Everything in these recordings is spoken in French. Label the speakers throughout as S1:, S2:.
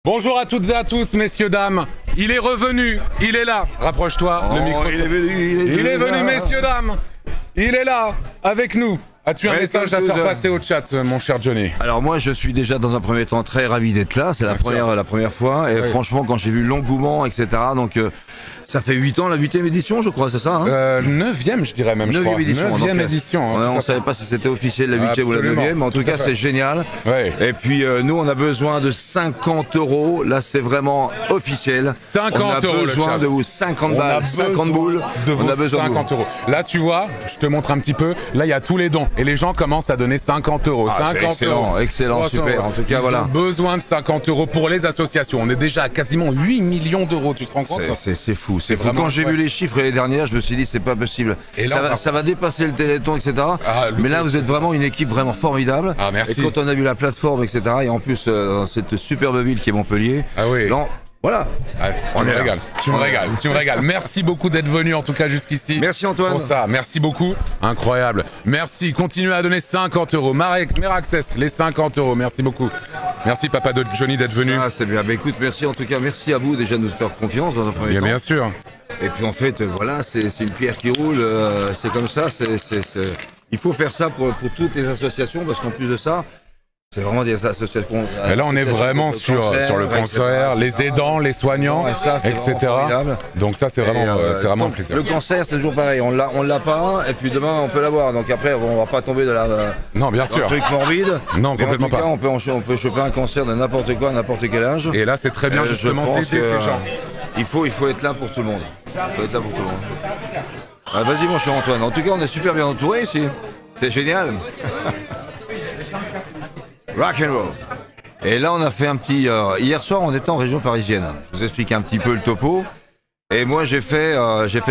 S1: Bonjour à toutes et à tous, messieurs, dames. Il est revenu, il est là. Rapproche-toi, le micro. Il est venu, messieurs, dames. Il est là, avec nous. As-tu un message à faire passer au chat, mon cher Johnny?
S2: Alors moi, je suis déjà dans un premier temps très ravi d'être là. C'est la première fois. Et franchement, quand j'ai vu l'engouement, etc. Donc ça fait 8 ans, la 8e édition, je crois, c'est ça, hein
S1: 9e, je dirais même, je crois.
S2: 9e
S1: édition.
S2: On savait pas si c'était officiel la 8e ou la 9e, mais en tout cas, c'est génial.
S1: Ouais.
S2: Et puis, nous, on a besoin de 50 €. Là, c'est vraiment officiel.
S1: 50 €.
S2: On a besoin de vous, 50 balles, 50 boules.
S1: On a besoin de 50 €. Là, tu vois, je te montre un petit peu. Là, il y a tous les dons. Et les gens commencent à donner 50 €. 50 €.
S2: Excellent, super. En tout cas, voilà.
S1: Ils ont besoin de 50 € pour les associations. On est déjà à quasiment 8 millions d'euros. Tu te rends compte?
S2: C'est fou. C'est fou. Quand j'ai vu les chiffres l'année dernière, je me suis dit c'est pas possible. Et là, ça va dépasser le Téléthon, etc. Mais là, vous êtes vraiment une équipe vraiment formidable.
S1: Ah, merci.
S2: Et quand on a vu la plateforme, etc. Et en plus dans cette superbe ville qui est Montpellier.
S1: Ah oui.
S2: Non, voilà.
S1: Ah, tu me régales. Merci beaucoup d'être venu en tout cas jusqu'ici.
S2: Merci Antoine.
S1: Pour ça, merci beaucoup. Incroyable. Merci. Continuez à donner 50 €. Meraccess, les 50 €. Merci beaucoup. Merci papa de Johnny d'être venu.
S2: Ah, c'est bien. Bah, écoute, merci en tout cas. Merci à vous déjà de nous faire confiance dans un premier temps.
S1: Bien sûr.
S2: Et puis en fait, voilà, c'est une pierre qui roule. C'est comme ça. Il faut faire ça pour toutes les associations parce qu'en plus de ça. C'est vraiment des associations.
S1: Et là, on est vraiment sur le cancer, les aidants, les soignants, etc. Donc ça, c'est vraiment un plaisir.
S2: Le cancer, c'est toujours pareil. On l'a pas, et puis demain, on peut l'avoir. Donc après, on va pas tomber
S1: non, bien sûr.
S2: Un truc morbide.
S1: Non, complètement pas.
S2: On peut choper un cancer de n'importe quoi, à n'importe quel âge.
S1: Et là, c'est très bien justement d'aider ces gens.
S2: Il faut être là pour tout le monde. Vas-y, mon cher Antoine. En tout cas, on est super bien entouré ici. C'est génial. Rock and roll. Et là, on a fait un petit. Hier soir, on était en région parisienne. Je vous explique un petit peu le topo. Et moi, j'ai fait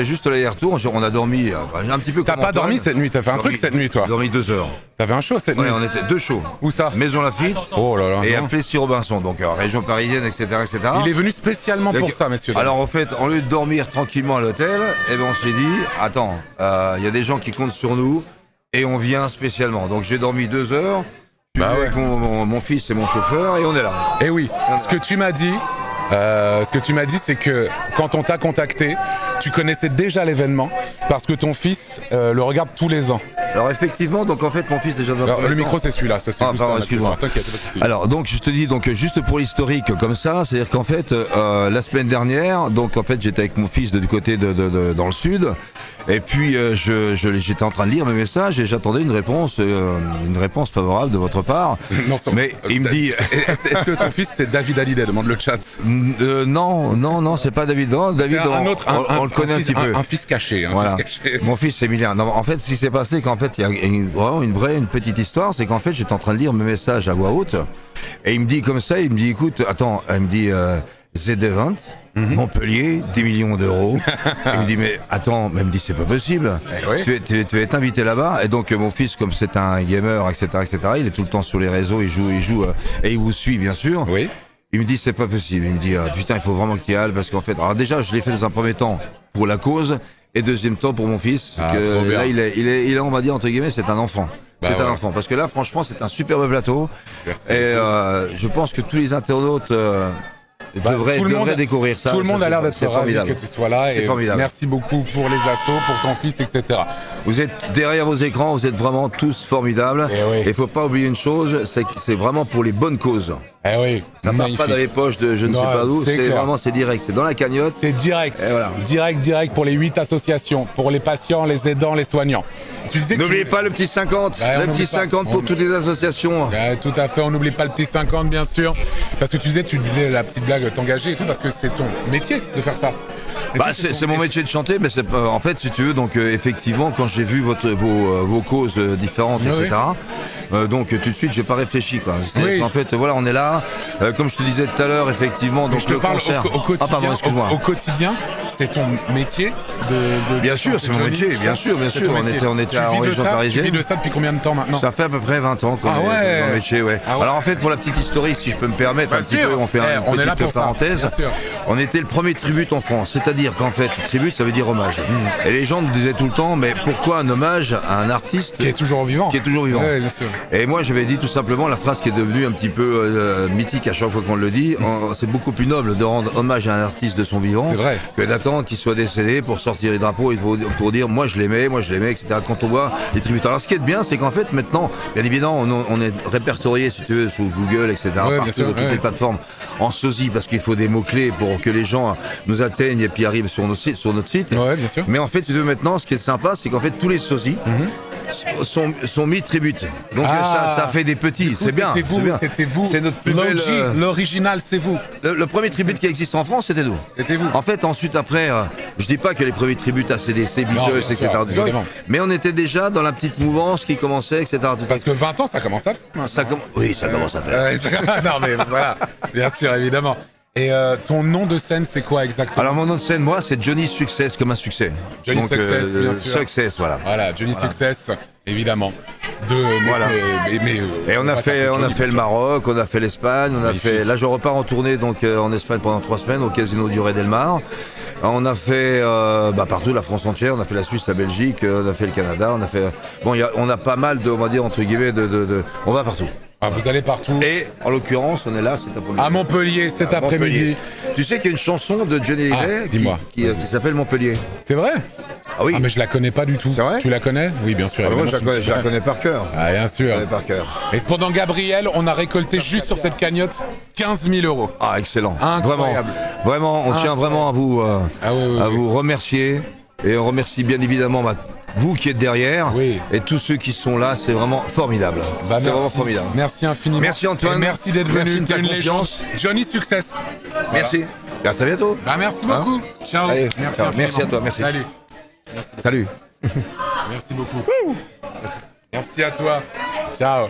S2: juste l'aller-retour. On a dormi un petit peu.
S1: T'as pas dormi cette nuit? T'as fait un truc cette nuit, toi?
S2: J'ai dormi 2 heures.
S1: T'avais un show cette nuit?
S2: On était 2 shows.
S1: Où ça?
S2: Maison Lafitte.
S1: Oh là là.
S2: Et à Plessis-Robinson. Donc région parisienne, etc., etc.
S1: Il est venu spécialement pour ça, messieurs.
S2: Alors en fait, au lieu de dormir tranquillement à l'hôtel, on s'est dit, attends, il y a des gens qui comptent sur nous et on vient spécialement. Donc j'ai dormi 2 heures. Avec mon fils et mon chauffeur et on est là.
S1: Et oui, ce que tu m'as dit, c'est que quand on t'a contacté, tu connaissais déjà l'événement parce que ton fils le regarde tous les ans.
S2: Alors effectivement, donc en fait mon fils déjà.
S1: Le micro c'est celui-là, ça c'est
S2: pardon, excuse-moi.
S1: T'inquiète.
S2: Alors donc je te dis juste pour l'historique comme ça, c'est-à-dire qu'en fait la semaine dernière, donc en fait j'étais avec mon fils du côté dans le sud. Et puis j'étais en train de lire mes messages et j'attendais une réponse favorable de votre part.
S1: Non,
S2: mais il me dit.
S1: Est-ce que ton fils c'est David Hallyday? Demande le chat.
S2: Non, c'est pas David. Non, David, on le connaît un petit peu.
S1: Un fils caché.
S2: Voilà. Mon fils c'est Emilien. Non, en fait, ce qui s'est passé, qu'en fait, il y a vraiment une petite histoire, c'est qu'en fait, j'étais en train de lire mes messages à voix haute et il me dit comme ça, il me dit, écoute, attends, il me dit. Z20, Montpellier, 10 millions d'euros. Il me dit, mais attends, il me dit, c'est pas possible. Tu vas être invité là-bas. Et donc, mon fils, comme c'est un gamer, etc., il est tout le temps sur les réseaux, il joue, et il vous suit, bien sûr.
S1: Oui.
S2: Il me dit, c'est pas possible. Il me dit, putain, il faut vraiment que tu y ailles, parce qu'en fait, alors déjà, je l'ai fait dans un premier temps pour la cause, et deuxième temps pour mon fils, que là, il est, on va dire, entre guillemets, c'est un enfant. C'est un enfant. Parce que là, franchement, c'est un superbe plateau. Merci. Et, je pense que tous les internautes, devrait découvrir ça.
S1: Tout le monde a l'air d'être ravi que tu sois là.
S2: C'est formidable.
S1: Merci beaucoup pour les assos, pour ton fils, etc.
S2: Vous êtes derrière vos écrans, vous êtes vraiment tous formidables. Et faut pas oublier une chose, c'est que c'est vraiment pour les bonnes causes.
S1: Eh oui,
S2: ça part pas dans les poches de je ne sais pas où, c'est vraiment direct, c'est dans la cagnotte.
S1: C'est direct, voilà. direct pour les 8 associations, pour les patients, les aidants, les soignants.
S2: N'oubliez pas le petit 50, le petit 50 pour toutes les associations.
S1: Tout à fait, on n'oublie pas le petit 50 bien sûr, parce que tu disais la petite blague, t'engager et tout, parce que c'est ton métier de faire ça.
S2: C'est mon métier de chanter, mais c'est en fait, si tu veux, donc effectivement, quand j'ai vu vos causes différentes, etc. Donc tout de suite, j'ai pas réfléchi quoi. En fait, voilà, on est là. Comme je te disais tout à l'heure, effectivement, donc
S1: je te parle au quotidien. Au quotidien, c'est ton métier
S2: Bien sûr, c'est mon métier, bien sûr. On était en région parisienne.
S1: Tu vis de ça depuis combien de temps maintenant?
S2: Ça fait à peu près 20 ans qu'on est dans le métier, ouais. Ah ouais. Alors en fait, pour la petite historique, si je peux me permettre un petit peu, on fait une petite parenthèse. On était le premier tribute en France, c'est-à-dire qu'en fait, tribute, ça veut dire hommage. Et les gens me disaient tout le temps, mais pourquoi un hommage à un artiste
S1: qui est toujours vivant?
S2: Ouais, bien sûr. Et moi, j'avais dit tout simplement la phrase qui est devenue un petit peu mythique à chaque fois qu'on le dit. C'est beaucoup plus noble de rendre hommage à un artiste de son vivant que d'attendre qu'il soit décédé pour sortir les drapeaux et pour dire moi je l'aimais, etc. Quand on voit les tributes. Alors ce qui est bien, c'est qu'en fait maintenant, bien évidemment, on est répertorié, si tu veux, sous Google, etc. Partout, sur toutes les plateformes en sosie, parce qu'il faut des mots-clés pour que les gens nous atteignent et puis arrivent sur notre site.
S1: Ouais, bien sûr.
S2: Mais en fait, si tu veux, maintenant, ce qui est sympa, c'est qu'en fait, tous les sosies sont mis tribute. Donc ça fait des petits, c'est bien.
S1: C'était vous.
S2: C'est notre plus belle...
S1: L'original, c'est vous.
S2: Le premier tribute qui existe en France, c'était nous.
S1: C'était vous.
S2: En fait, ensuite, après, je dis pas que les premiers tributes à CDC, Beatles, etc. Mais on était déjà dans la petite mouvance qui commençait, etc.
S1: Parce que 20 ans, ça commence à faire.
S2: Oui, ça commence à faire.
S1: Non, mais voilà, bien sûr, évidemment. Et ton nom de scène, c'est quoi exactement?
S2: Alors mon nom de scène, moi, c'est Johnny Success, comme un succès.
S1: Johnny Success, bien sûr.
S2: Success, voilà.
S1: Voilà, Johnny Success, évidemment.
S2: Et on a fait le Maroc, on a fait l'Espagne, Là, je repars en tournée donc en Espagne pendant 3 semaines au Casino du Ré-Del-Mar. On a fait partout, la France entière. On a fait la Suisse, la Belgique, on a fait le Canada. On a fait. On a pas mal de, on va dire entre guillemets, on va partout.
S1: Ah, vous allez partout.
S2: Et en l'occurrence, on est là cet après-midi.
S1: À Montpellier cet après-midi.
S2: Tu sais qu'il y a une chanson de Johnny Hallyday qui s'appelle Montpellier.
S1: C'est vrai?
S2: Ah oui.
S1: Ah, mais je la connais pas du tout.
S2: C'est vrai?
S1: Tu la connais? Oui, bien sûr.
S2: Moi, je la connais par cœur.
S1: Ah, bien sûr.
S2: Je la connais par cœur.
S1: Et cependant, Gabriel, on a récolté juste sur cette cagnotte 15 000 €.
S2: Ah, excellent.
S1: Incroyable.
S2: Vraiment, on tient vraiment à vous, vous remercier. Et on remercie bien évidemment vous qui êtes derrière et tous ceux qui sont là, c'est vraiment formidable. C'est vraiment formidable.
S1: Merci infiniment.
S2: Merci Antoine.
S1: Et merci d'être venu.
S2: Merci de ta
S1: légende. Johnny Success.
S2: Voilà. Merci. Et à très bientôt.
S1: Merci beaucoup. Ciao.
S2: Allez, merci à toi. Merci.
S1: Salut.
S2: Salut.
S1: Merci beaucoup. Merci à toi. Ciao.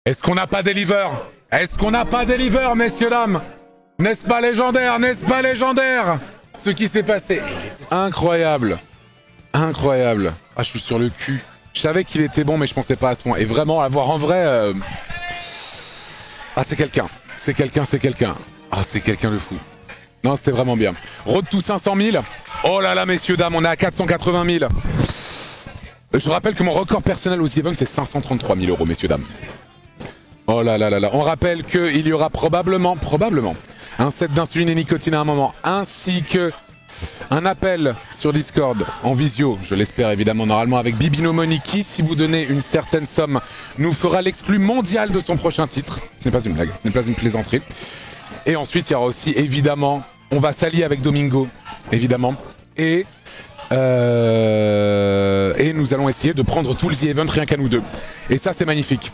S1: Est-ce qu'on n'a pas Deliver? Est-ce qu'on n'a pas Deliver, messieurs, dames? N'est-ce pas légendaire? N'est-ce pas légendaire? Ce qui s'est passé. Incroyable. Incroyable. Ah, je suis sur le cul. Je savais qu'il était bon, mais je pensais pas à ce point. Et vraiment, à voir en vrai... Ah, c'est quelqu'un. C'est quelqu'un. Ah, c'est quelqu'un de fou. Non, c'était vraiment bien. Road to 500 000. Oh là là, messieurs, dames, on est à 480 000. Je rappelle que mon record personnel aux The Event, c'est 533 000 €, messieurs, dames. Oh là là là là. On rappelle qu'il y aura probablement un set d'insuline et nicotine à un moment, ainsi que un appel sur Discord en visio, je l'espère évidemment, normalement avec Bibino Money qui, si vous donnez une certaine somme, nous fera l'exclu mondial de son prochain titre. Ce n'est pas une blague, ce n'est pas une plaisanterie. Et ensuite, il y aura aussi, évidemment, on va s'allier avec Domingo, évidemment. Et nous allons essayer de prendre tout le The Event rien qu'à nous deux. Et ça, c'est magnifique.